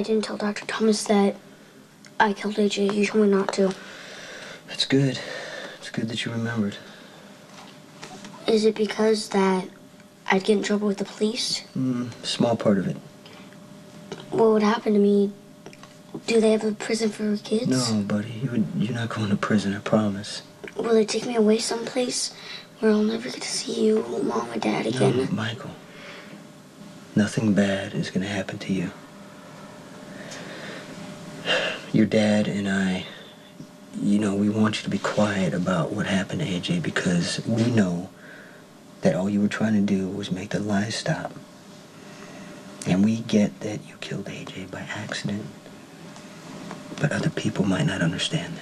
I didn't tell Dr. Thomas that I killed AJ. He told me not to. That's good. It's good that you remembered. Is it because that I'd get in trouble with the police? Small part of it. What would happen to me? Do they have a prison for kids? No, buddy. You're not going to prison, I promise. Will they take me away someplace where I'll never get to see you, Mom and Dad again? No, Michael. Nothing bad is going to happen to you. Your dad and I, we want you to be quiet about what happened to AJ because we know that all you were trying to do was make the lies stop. And we get that you killed AJ by accident, but other people might not understand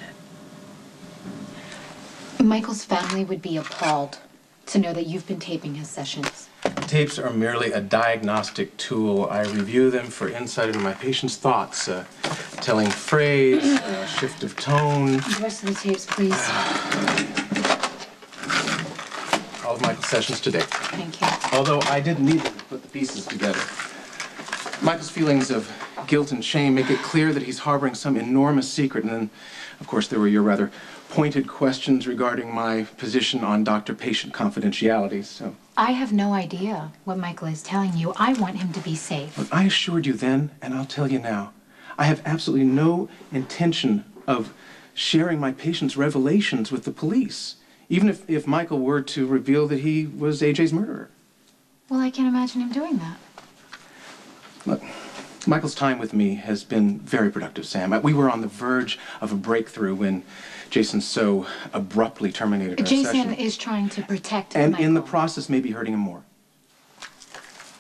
that. Michael's family would be appalled to know that you've been taping his sessions. Tapes are merely a diagnostic tool. I review them for insight into my patient's thoughts, telling phrase, shift of tone. The rest of the tapes, please. All of Michael's sessions to date. Thank you. Although I did need them to put the pieces together. Michael's feelings of guilt and shame make it clear that he's harboring some enormous secret. And then, of course, there were your rather pointed questions regarding my position on doctor-patient confidentiality, so... I have no idea what Michael is telling you. I want him to be safe. Look, I assured you then, and I'll tell you now, I have absolutely no intention of sharing my patient's revelations with the police, even if Michael were to reveal that he was AJ's murderer. Well, I can't imagine him doing that. Look, Michael's time with me has been very productive, Sam. We were on the verge of a breakthrough when Jason so abruptly terminated our session. Jason is trying to protect and Michael. In the process, maybe hurting him more.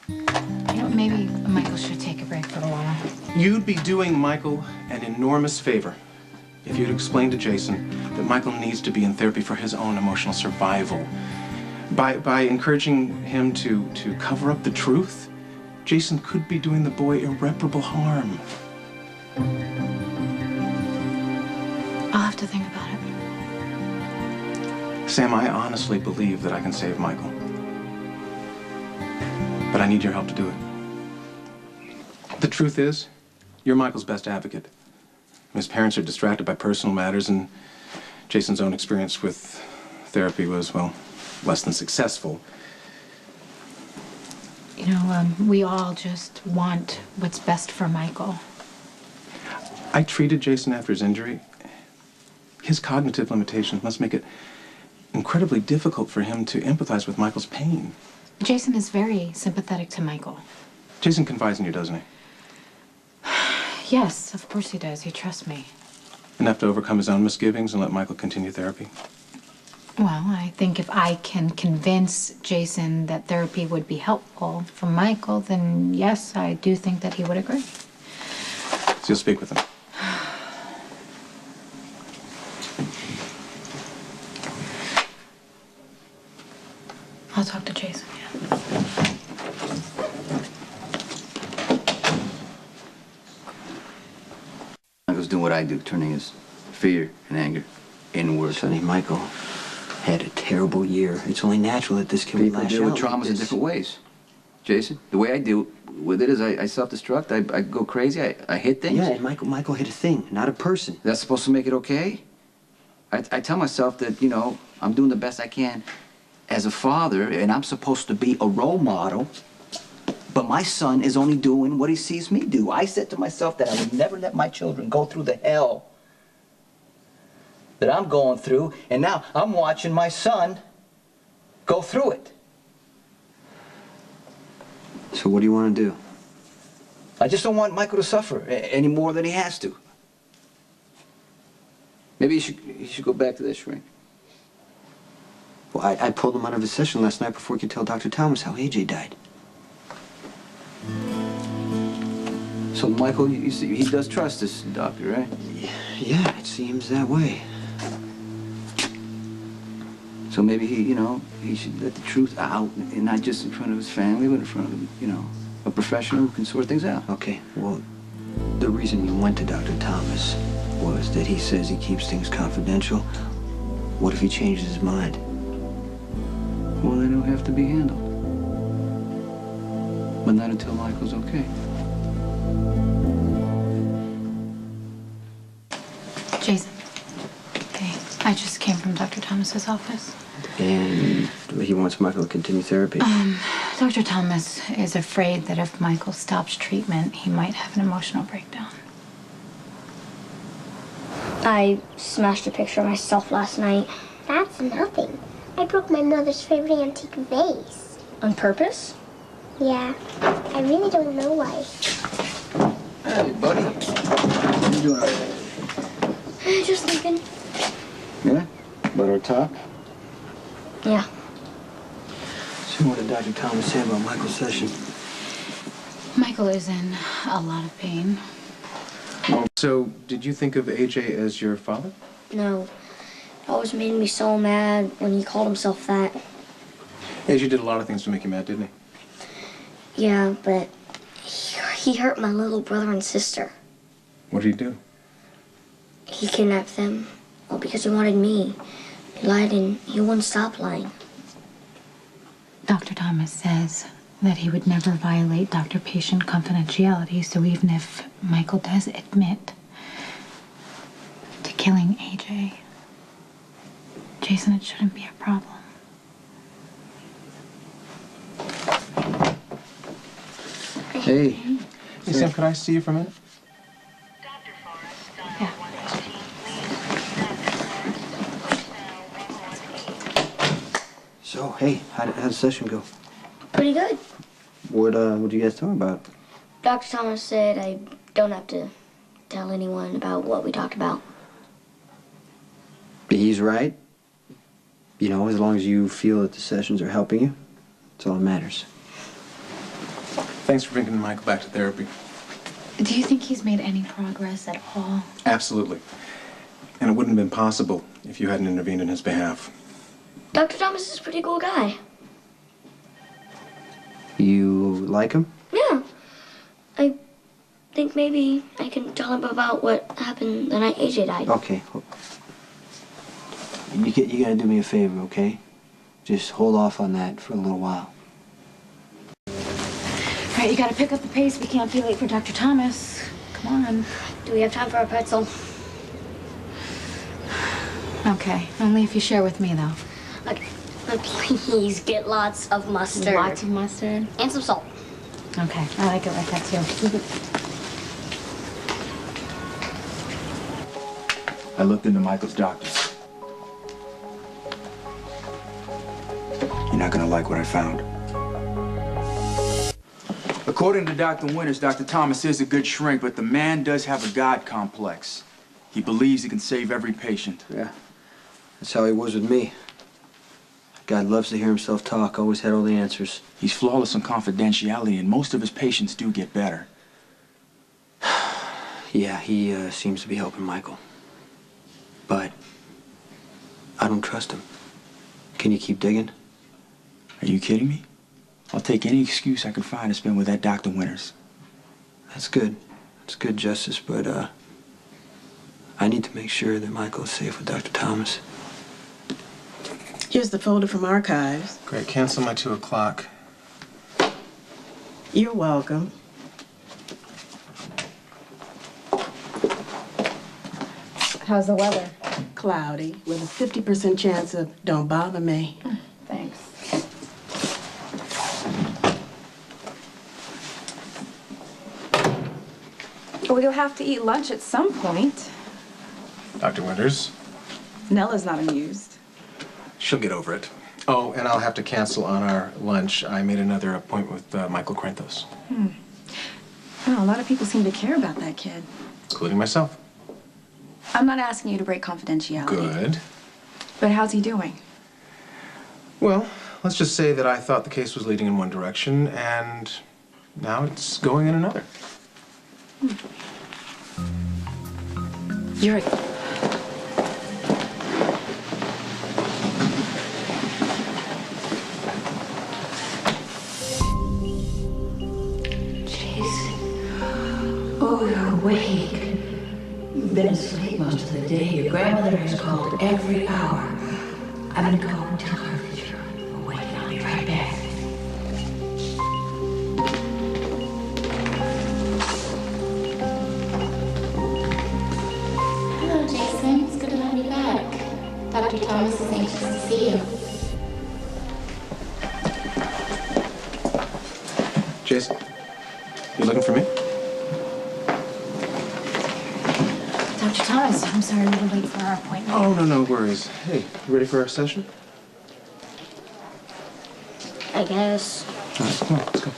Maybe Michael should take a break for a while. You'd be doing Michael an enormous favor if you'd explain to Jason that Michael needs to be in therapy for his own emotional survival. By encouraging him to cover up the truth, Jason could be doing the boy irreparable harm. I'll have to think about it. Sam, I honestly believe that I can save Michael. But I need your help to do it. The truth is, you're Michael's best advocate. His parents are distracted by personal matters, and Jason's own experience with therapy was, well, less than successful. We all just want what's best for Michael. I treated Jason after his injury. His cognitive limitations must make it incredibly difficult for him to empathize with Michael's pain. Jason is very sympathetic to Michael. Jason confides in you, doesn't he? Yes, of course he does. He trusts me. Enough to overcome his own misgivings and let Michael continue therapy? Well, I think if I can convince Jason that therapy would be helpful for Michael, then yes, I do think that he would agree. So you'll speak with him? I'll talk to Jason, yeah. Michael's doing what I do, turning his fear and anger inward. Sonny, Michael had a terrible year. It's only natural that this kid would People lash deal out with like traumas in this. different ways. Jason, the way I deal with it is I self-destruct, I go crazy, I hit things. Yeah, and Michael hit a thing, not a person. That's supposed to make it okay? I tell myself that, I'm doing the best I can as a father, and I'm supposed to be a role model, but my son is only doing what he sees me do. I said to myself that I would never let my children go through the hell that I'm going through, and now I'm watching my son go through it. So what do you want to do? I just don't want Michael to suffer any more than he has to. Maybe he should go back to that shrink. Well, I pulled him out of his session last night before he could tell Dr. Thomas how AJ died. So Michael, you see, he does trust this doctor, right? Yeah, it seems that way. So maybe he should let the truth out, and not just in front of his family, but in front of, a professional who can sort things out. Okay, well, the reason we went to Dr. Thomas was that he says he keeps things confidential. What if he changes his mind? Well, then it'll have to be handled. But not until Michael's okay. Jason. Hey, I just came from Dr. Thomas's office. And he wants Michael to continue therapy. Dr. Thomas is afraid that if Michael stops treatment, he might have an emotional breakdown. I smashed a picture of myself last night. That's nothing. I broke my mother's favorite antique vase. On purpose? Yeah, I really don't know why. Hey, buddy. What are you doing? Just thinking. Yeah? About our talk? Yeah. So what did Dr. Thomas say about Michael's session? Michael is in a lot of pain. So, did you think of AJ as your father? No. It always made me so mad when he called himself that. AJ did a lot of things to make you mad, didn't he? Yeah, but he hurt my little brother and sister. What did he do? He kidnapped them. All because he wanted me. He lied and he wouldn't stop lying. Dr. Thomas says that he would never violate doctor-patient confidentiality, so even if Michael does admit to killing AJ, Jason, it shouldn't be a problem. Hey. Hey, Sam, could I see you for a minute? Yeah. So, hey, how'd the session go? Pretty good. What did you guys talk about? Dr. Thomas said I don't have to tell anyone about what we talked about. He's right. You know, as long as you feel that the sessions are helping you, that's all that matters. Thanks for bringing Michael back to therapy. Do you think he's made any progress at all? Absolutely. And it wouldn't have been possible if you hadn't intervened in his behalf. Dr. Thomas is a pretty cool guy. You like him? Yeah. I think maybe I can tell him about what happened the night AJ died. Okay. You gotta do me a favor, okay? Just hold off on that for a little while. All right, you gotta pick up the pace. We can't be late for Dr. Thomas. Come on. Do we have time for a pretzel? Okay, only if you share with me, though. Okay. But please get lots of mustard. Lots of mustard. And some salt. Okay, I like it like that, too. I looked into Michael's doctors. You're not gonna like what I found. According to Dr. Winters, Dr. Thomas is a good shrink, but the man does have a God complex. He believes he can save every patient. Yeah. That's how he was with me. God loves to hear himself talk, always had all the answers. He's flawless on confidentiality, and most of his patients do get better. Yeah, he seems to be helping Michael. But I don't trust him. Can you keep digging? Are you kidding me? I'll take any excuse I can find to spend with that Dr. Winters. That's good. That's good, Justice, but I need to make sure that Michael is safe with Dr. Thomas. Here's the folder from archives. Great, cancel my 2 o'clock. You're welcome. How's the weather? Cloudy, with a 50% chance of don't bother me. Thanks. We'll have to eat lunch at some point. Dr. Winters, Nella's not amused. she'll get over it. Oh, and I'll have to cancel on our lunch. I made another appointment with Michael Krenthos. Oh, a lot of people seem to care about that kid. Including myself. I'm not asking you to break confidentiality. Good. But how's he doing? Well, let's just say that I thought the case was leading in one direction, and now it's going in another. You're Oh, you're awake. You've been asleep most of the day. Your grandmother has called every hour. I'm gonna go and tell her that you're awake. I'll be right back. Hello, Jason. Dr. Thomas is anxious to see you. Jason, you looking for me? Dr. Thomas, I'm sorry we were late for our appointment. Oh, no worries. Hey, you ready for our session? I guess. All right, come on, let's go.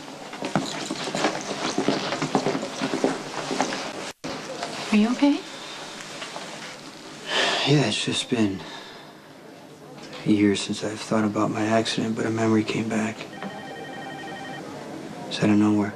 Are you okay? Yeah, it's just been years since I've thought about my accident, but a memory came back. It's out of nowhere.